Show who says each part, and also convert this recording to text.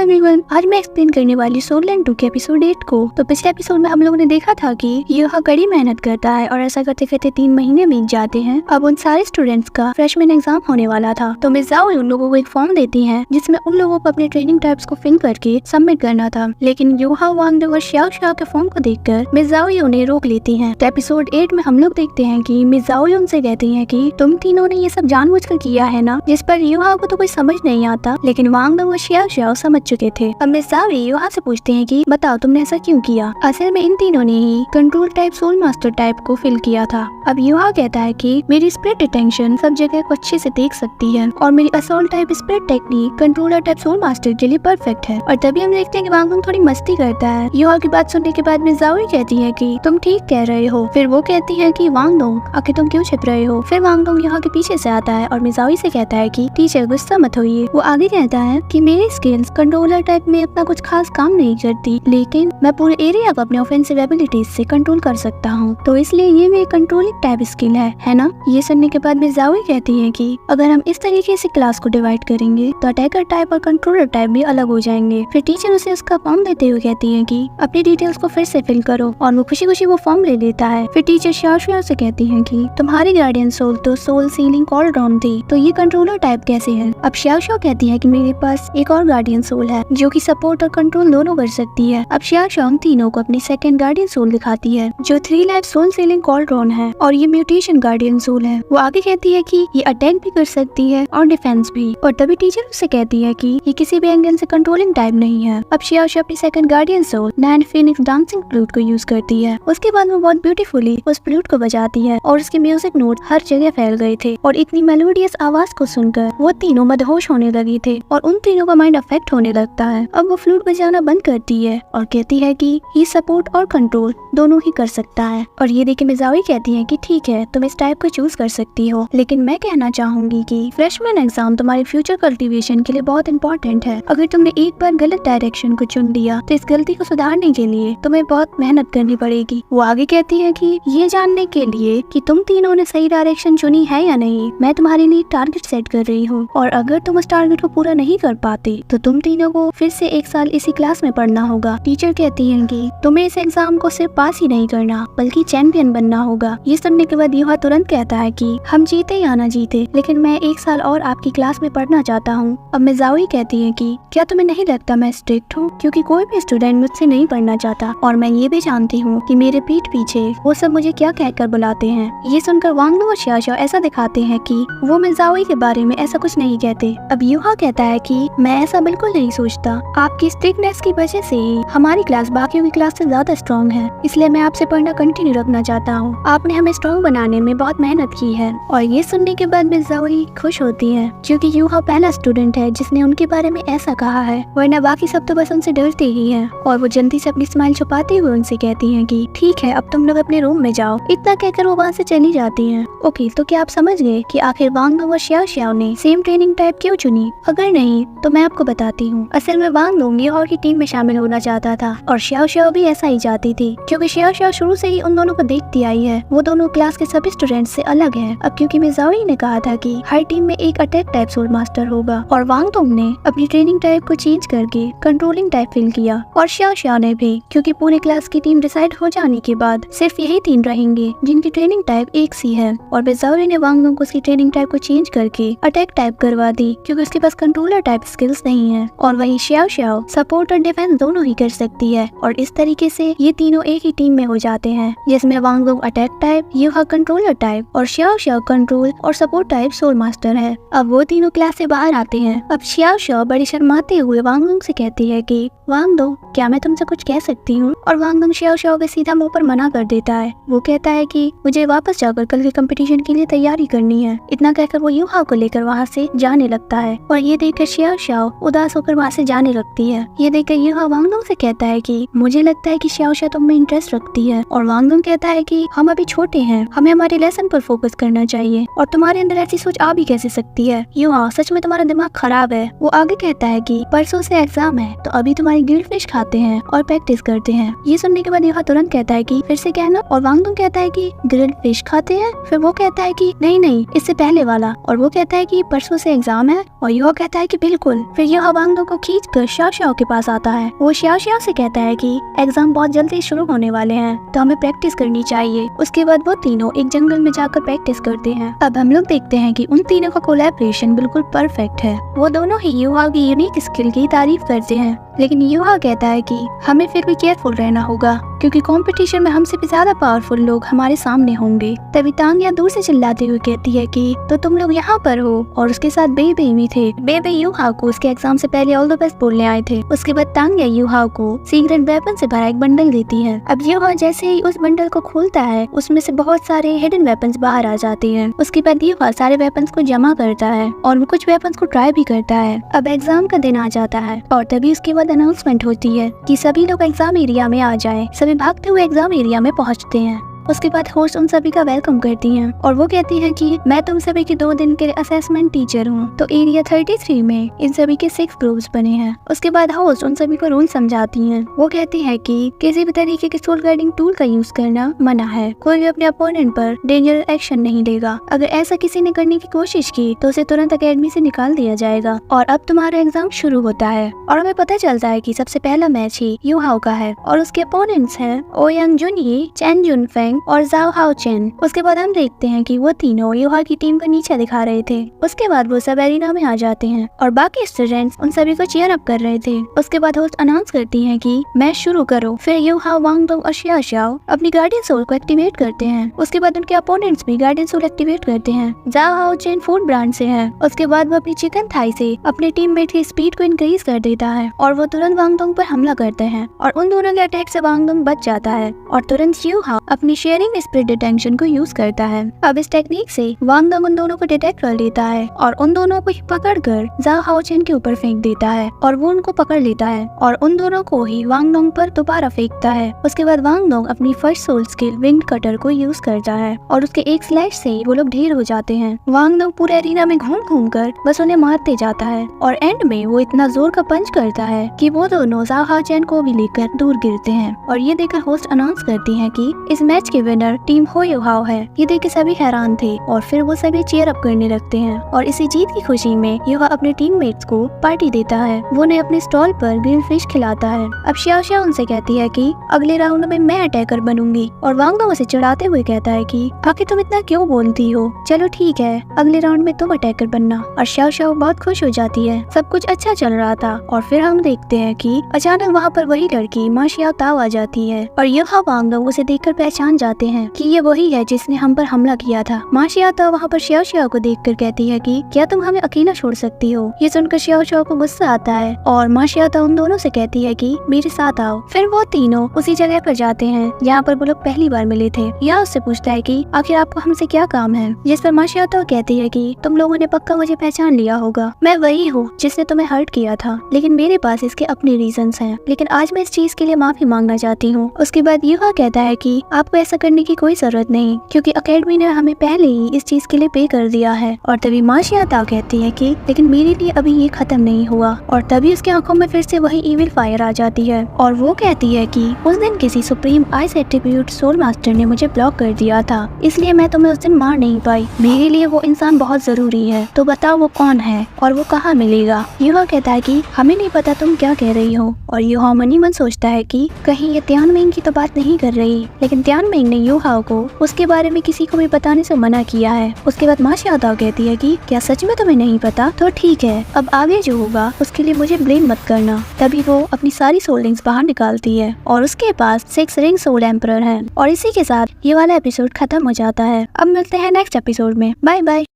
Speaker 1: Everyone, आज मैं explain करने वाली सोल लैंड 2 के एपिसोड 8 को। तो पिछले एपिसोड में हम लोगों ने देखा था कि यूहा कड़ी मेहनत करता है और ऐसा करते करते 3 महीने बीत जाते हैं। अब उन सारे स्टूडेंट्स का फ्रेशमैन एग्जाम होने वाला था, तो मिस जाओ उन लोगों को एक फॉर्म देती है जिसमें उन लोगों को अपने ट्रेनिंग टाइप्स को फिल करके सबमिट करना था। लेकिन यूहा, वांग और श्याओ श्याओ के फॉर्म को देखकर मिस जाओ उन्हें रोक लेती है। तो एपिसोड 8 में हम लोग देखते हैं कि मिस जाओ उनसे कहती है कि तुम तीनों ने ये सब जानबूझकर किया है ना, जिस पर यूहा को तो कोई समझ नहीं आता, लेकिन वांग और श्याओ श्याओ समझ चुके थे। अब मिस जाओ यूहा से पूछते हैं कि बताओ तुमने ऐसा क्यों किया। असल में इन तीनों ने ही control type soul master type को फिल किया था। अब यूहा कहता है कि मेरी स्प्लिट अटेंशन सब जगह को अच्छे से देख सकती है और मेरी assault type split technique controller type soul master के लिए परफेक्ट है। और तभी हम देखते हैं कि वांग थोड़ी मस्ती करता है। यूहा की बात सुनने के बाद मिस जाओ कहती है कि तुम ठीक कह रहे हो। फिर वो कहती है कि वांग आखिर तुम क्यों छिप रहे हो। फिर वांग यूहा के पीछे से आता है और मिस जाओ से कहता है कि टीचर गुस्सा मत होइए। वो आगे कहता है कि मेरी स्किल्स कंट्रोलर टाइप में अपना कुछ खास काम नहीं करती, लेकिन मैं पूरे एरिया को अपने ऑफेंसिव एबिलिटीज से कंट्रोल कर सकता हूँ, तो इसलिए ये मेरी कंट्रोलिंग टाइप स्किल है ना। ये सुनने के बाद मिस जाओ कहती है कि अगर हम इस तरीके से क्लास को डिवाइड करेंगे तो अटैकर टाइप और कंट्रोलर टाइप भी अलग हो जाएंगे। फिर टीचर उसे उसका फॉर्म देते हुए कहती है कि अपनी डिटेल्स को फिर से फिल करो, और वो खुशी खुशी वो फॉर्म ले लेता है। फिर टीचर श्याओ श्याओ से कहती है कि तुम्हारी गार्डियन सोल तो सोल सीलिंग कॉल डाउन थी, तो ये कंट्रोलर टाइप कैसे है। अब श्याओ श्याओ कहती है कि मेरे पास एक और गार्डियन सोल है जो कि सपोर्ट और कंट्रोल दोनों कर सकती है। अब श्याओ श्याओ तीनों को अपनी सेकंड गार्डियन सोल दिखाती है जो 3 life soul sealing cooldown है, और ये म्यूटेशन गार्डियन सोल है। वो आगे कहती है कि ये अटैक भी कर सकती है और डिफेंस भी। और तभी टीचर उससे कहती है कि ये किसी भी एंगल से कंट्रोलिंग टाइप नहीं है। अब श्याओ श्याओ अपनी सेकंड गार्डियन सोल नैन फिनिक्स डांसिंग फ्लूट को यूज करती है। उसके बाद वो बहुत ब्यूटीफुली उस फ्लूट को बजाती है और उसके म्यूजिक नोट हर जगह फैल गए थे, और इतनी मेलोडियस आवाज को सुनकर वो तीनों मदहोश होने लगी थे और उन तीनों का माइंड अफेक्ट होने लगता है। अब वो फ्लूट बजाना बंद करती है और कहती है कि ये सपोर्ट और कंट्रोल दोनों ही कर सकता है। और ये देख के मिस जाओ कहती है कि ठीक है, तुम इस टाइप को चूज कर सकती हो, लेकिन मैं कहना चाहूंगी कि फ्रेशमैन एग्जाम तुम्हारे फ्यूचर कल्टीवेशन के लिए बहुत इंपॉर्टेंट है। अगर तुमने एक बार गलत डायरेक्शन को चुन लिया तो इस गलती को सुधारने के लिए तुम्हें बहुत मेहनत करनी पड़ेगी। वो आगे कहती है कि ये जानने के लिए कि तुम तीनों ने सही डायरेक्शन चुनी है या नहीं, मैं तुम्हारे लिए टारगेट सेट कर रही हूँ, और अगर तुम उस टारगेट को पूरा नहीं कर पाते तो तुम तीनों को फिर से 1 साल इसी क्लास में पढ़ना होगा। टीचर कहती है कि तुम्हें इस एग्जाम को सिर्फ पास ही नहीं करना बल्कि चैंपियन बनना होगा। ये सुनने के बाद यूहा तुरंत कहता है कि हम जीते या ना जीते, लेकिन मैं 1 साल और आपकी क्लास में पढ़ना चाहता हूँ। अब मिस जाओ कहती है कि क्या तुम्हें नहीं लगता मैं स्ट्रिक्ट हूँ, क्योंकि कोई भी स्टूडेंट मुझसे नहीं पढ़ना चाहता, और मैं ये भी जानती हूँ कि मेरे पीठ पीछे वो सब मुझे क्या कहकर बुलाते हैं। ये सुनकर वांग और श्याओ श्याओ ऐसा दिखाते हैं कि वो मिस जाओ के बारे में ऐसा कुछ नहीं कहते। अब यूहा कहता है कि मैं ऐसा बिल्कुल नहीं सोचता, आपकी स्ट्रिक्टनेस की वजह से ही हमारी क्लास बाकियों की क्लास से ज्यादा स्ट्रॉन्ग है, इसलिए मैं आपसे पढ़ना कंटिन्यू रखना चाहता हूँ। आपने हमें स्ट्रॉन्ग बनाने में बहुत मेहनत की है। और ये सुनने के बाद मिस जाओ खुश होती है, क्योंकि यूहा पहला स्टूडेंट है जिसने उनके बारे में ऐसा कहा है, वरना बाकी सब तो बस उनसे डरते ही है। और वो जल्दी से अपनी स्माइल छुपाते हुए उनसे कहती है कि ठीक है, अब तुम लोग अपने रूम में जाओ। इतना कहकर वो वहाँ से चली जाती हैं। ओके, तो क्या आप समझ गए कि आखिर वांग और श्याओ श्याओ ने सेम ट्रेनिंग टाइप क्यों चुनी? अगर नहीं तो मैं आपको बताती हूँ। असल में वांग यूहा की टीम में शामिल होना चाहता था, और श्याओ श्याओ भी ऐसा ही चाहती थी, क्योंकि श्याओ श्याओ शुरू से ही उन दोनों को देखती आई है। वो दोनों क्लास के सभी स्टूडेंट्स से अलग है। अब क्योंकि मिस जाओ ने कहा था कि हर टीम में एक अटैक टाइप सोल मास्टर होगा, और वांग ने अपनी ट्रेनिंग टाइप को चेंज करके कंट्रोलिंग टाइप फिल किया, और श्याओ श्याओ ने भी, क्योंकि पूरे क्लास की टीम डिसाइड हो जाने के बाद सिर्फ यही 3 रहेंगे जिनकी ट्रेनिंग टाइप एक सी है। और मिस जाओ ने वांग को उसकी ट्रेनिंग टाइप को चेंज करके अटैक टाइप करवा दी, क्योंकि उसके पास कंट्रोलर टाइप स्किल्स नहीं है। और वही श्याओ श्याओ सपोर्ट और डिफेंस दोनों ही कर सकती है, और इस तरीके से ये तीनों एक ही टीम में हो जाते हैं, जिसमें वांग अटैक टाइप, यूहा कंट्रोलर टाइप और श्याओ श्याओ कंट्रोल और सपोर्ट टाइप सोल मास्टर है। अब वो तीनों क्लास से बाहर आते हैं। अब श्याओ श्याओ बड़ी शर्माते हुए वांग से कहती है कि वांग क्या मैं तुमसे कुछ कह सकती हूँ? और वांग श्याओ श्याओ के सीधा मुंह पर मना कर देता है। वो कहता है कि मुझे वापस जाकर कल के कंपटीशन के लिए तैयारी करनी है। इतना कहकर वो यूहा को लेकर वहाँ से जाने लगता है, और ये देखकर श्याओ श्याओ उदास होकर वहाँ से जाने लगती है। ये देखकर यूहा वांग से कहता है कि मुझे लगता है कि श्याओ श्याओ तुम में इंटरेस्ट रखती है। और वांग कहता है कि हम अभी छोटे हैं, हमें हमारे लेसन पर फोकस करना चाहिए, और तुम्हारे अंदर ऐसी सोच आ भी कैसे सकती है? यूहा, सच में तुम्हारा दिमाग खराब है। वो आगे कहता है कि परसों से एग्जाम है, तो अभी तुम्हारी ग्रिल्ड फिश खाते हैं और प्रैक्टिस करते हैं। ये सुनने के बाद यूहा तुरंत कहता है कि फिर से कहना। और वांग कहता है कि ग्रिल्ड फिश खाते हैं? फिर वो कहता है कि नहीं, इससे पहले वाला। और वो कहता है कि परसों से एग्जाम है, और यूहा कहता है कि बिल्कुल। फिर यूहा वांग को को खींच कर शाओ शाओ के पास आता है। वो शाओ शाओ से कहता है कि एग्जाम बहुत जल्दी शुरू होने वाले हैं, तो हमें प्रैक्टिस करनी चाहिए। उसके बाद वो तीनों एक जंगल में जाकर प्रैक्टिस करते हैं। अब हम लोग देखते हैं कि उन तीनों का कोलैबोरेशन बिल्कुल परफेक्ट है। वो दोनों ही युहा की यूनिक स्किल की तारीफ करते हैं, लेकिन युहा कहता है कि हमें फिर भी केयरफुल रहना होगा, क्योंकि कंपटीशन में हमसे भी ज्यादा पावरफुल लोग हमारे सामने होंगे। तभी तांगिया दूर से चिल्लाते हुए कहती है कि तो तुम लोग यहाँ पर हो, और उसके साथ बेबे भी थे। बेबे युहा को उसके एग्जाम से पहले ऑल द बेस्ट बोलने आए थे। उसके बाद तांगिया युहा को सीक्रेट वेपन से भरा एक बंडल देती है। अब युहा जैसे ही उस बंडल को खोलता है, उसमें से बहुत सारे हिडन वेपन्स बाहर आ जाते हैं। उसके बाद युहा सारे वेपन्स को जमा करता है और वो कुछ वेपन्स को ट्राई भी करता है। अब एग्जाम का दिन आ जाता है और तभी उसके बाद अनाउंसमेंट होती है कि सभी लोग एग्जाम एरिया में आ जाएं। सभी भागते हुए एग्जाम एरिया में पहुंचते हैं। उसके बाद होस्ट उन सभी का वेलकम करती हैं और वो कहती हैं कि मैं तुम सभी के 2 दिन के असेसमेंट टीचर हूँ। तो एरिया 33 में इन सभी के 6 ग्रुप्स बने हैं। उसके बाद होस्ट उन सभी को रूल समझाती हैं। वो कहती है कि किसी भी तरीके के सोल गाइडिंग टूल का यूज करना मना है। कोई भी अपने अपोनेंट पर डेंजरस एक्शन नहीं लेगा। अगर ऐसा किसी ने करने की कोशिश की तो उसे तुरंत अकेडमी से निकाल दिया जाएगा। और अब तुम्हारा एग्जाम शुरू होता है। और हमें पता चलता है कि सबसे पहला मैच ही युहाओ का है और उसके अपोनेंट्स हैं ओयांग जुनही, चैन जुनफेंग और जाओ हाओ चेन। उसके बाद हम देखते हैं कि वो तीनों युहा की टीम का नीचा दिखा रहे थे। उसके बाद वो सब एरिना में आ जाते हैं और बाकी स्टूडेंट्स उन सभी को चीयर अप कर रहे थे। उसके बाद होस्ट अनाउंस करती हैं कि मैच शुरू करो। फिर युहा, वांगडोंग और xiao xiao अपनी गार्डियन सोल को एक्टिवेट करते हैं। उसके बाद उनके अपोनेंट्स भी गार्डियन सोल एक्टिवेट करते हैं। जाओ हाओ चेन फूड ब्रांड से है। उसके बाद वो अपनी चिकन थाई से अपने टीममेट की स्पीड को इंक्रीज कर देता है और वो तुरंत वांगडोंग पर हमला करते हैं और उन दोनों के अटैक से वांगडोंग बच जाता है और तुरंत युहा अपनी शेयरिंग स्प्लिट डिटेक्शन को यूज करता है। अब इस टेक्निक से वांगडोंग उन दोनों को डिटेक्ट कर लेता है और उन दोनों को पकड़कर जाओ हाओ चेन के ऊपर फेंक देता है और वो उनको पकड़ लेता है और उन दोनों को ही वांगडोंग पर दोबारा फेंकता है। उसके बाद वांगडोंग अपनी first soul skill wind cutter को यूज करता है और उसके एक स्लैश से वो लोग ढेर हो जाते हैं। वांगडोंग पूरे एरिना में घूम घूम कर बस उन्हें मारते जाता है और एंड में वो इतना जोर का पंच करता है कि वो दोनों जाओ हाओ चेन को भी लेकर दूर गिरते हैं। और ये देखकर होस्ट अनाउंस करती है कि इस मैच के विनर टीम हो युहाओ है। ये देख के सभी हैरान थे और फिर वो सभी चीयर अप करने लगते हैं और इसी जीत की खुशी में युहा अपने टीममेट्स को पार्टी देता है। वो उन्हें अपने स्टॉल पर ग्रिल फिश खिलाता है। अब xiao xiao उनसे कहती है कि अगले राउंड में मैं अटैकर बनूंगी और वांगडोंग उसे चिढ़ाते हुए कहता है कि आखिर तुम इतना क्यों बोलती हो, चलो ठीक है अगले राउंड में तुम अटैकर बनना। और xiao xiao बहुत खुश हो जाती है। सब कुछ अच्छा चल रहा था और फिर हम देखते हैं कि अचानक वहाँ पर वही लड़की मा xiao ताओ आ जाती है और युहा वांगडोंग उसे देखकर पहचान जाते हैं कि ये वही है जिसने हम पर हमला किया था। मा xiao ताओ वहाँ पर xiao xiao को देखकर कहती है कि क्या तुम हमें अकेला छोड़ सकती हो। ये सुनकर xiao xiao को गुस्सा आता है और मा xiao ताओ उन दोनों से कहती है कि मेरे साथ आओ। फिर वो तीनों उसी जगह पर जाते हैं जहाँ पर वो लोग पहली बार मिले थे। यह उससे पूछता है कि आखिर आपको हमसे क्या काम है, जिस पर मा xiao ताओ कहती है कि तुम लोगों ने पक्का मुझे पहचान लिया होगा। मैं वही हूँ जिसने तुम्हें हर्ट किया था, लेकिन मेरे पास इसके अपने रीजंस हैं, लेकिन आज मैं इस चीज के लिए माफी मांगना चाहती हूँ। उसके बाद युहा कहता है कि आपको ऐसा करने की कोई जरूरत नहीं, क्योंकि अकेडमी ने हमें पहले ही इस चीज के लिए पे कर दिया है। और तभी मा xiao ताओ कहती है कि लेकिन मेरे लिए अभी ये खत्म नहीं हुआ। और तभी उसकी आंखों में फिर से वही इविल फायर आ जाती है और वो कहती है कि उस दिन किसी supreme ice attribute soul master ने मुझे ब्लॉक कर दिया था, इसलिए मैं तुम्हें उस दिन मार नहीं पाई। मेरे लिए वो इंसान बहुत जरूरी है, तो बताओ वो कौन है और वो कहाँ मिलेगा। युहा कहता है कि हमें नहीं पता तुम क्या कह रही हो। और युहा मन ही मन सोचता है कि कहीं ये तियानमेंग की तो बात नहीं कर रही, लेकिन तियानमेंग ने युहा को उसके बारे में किसी को भी बताने से मना किया है। उसके बाद मा xiao ताओ कहती है कि क्या सच में तुम्हें नहीं पता, तो ठीक है अब आगे जो होगा उसके लिए मुझे ब्लेम मत करना। तभी वो अपनी सारी सोल रिंग्स बाहर निकालती है और उसके पास 6 रिंग सोल एम्परर है। और इसी के साथ ये वाला एपिसोड खत्म हो जाता है। अब मिलते हैं नेक्स्ट एपिसोड में। Bye bye.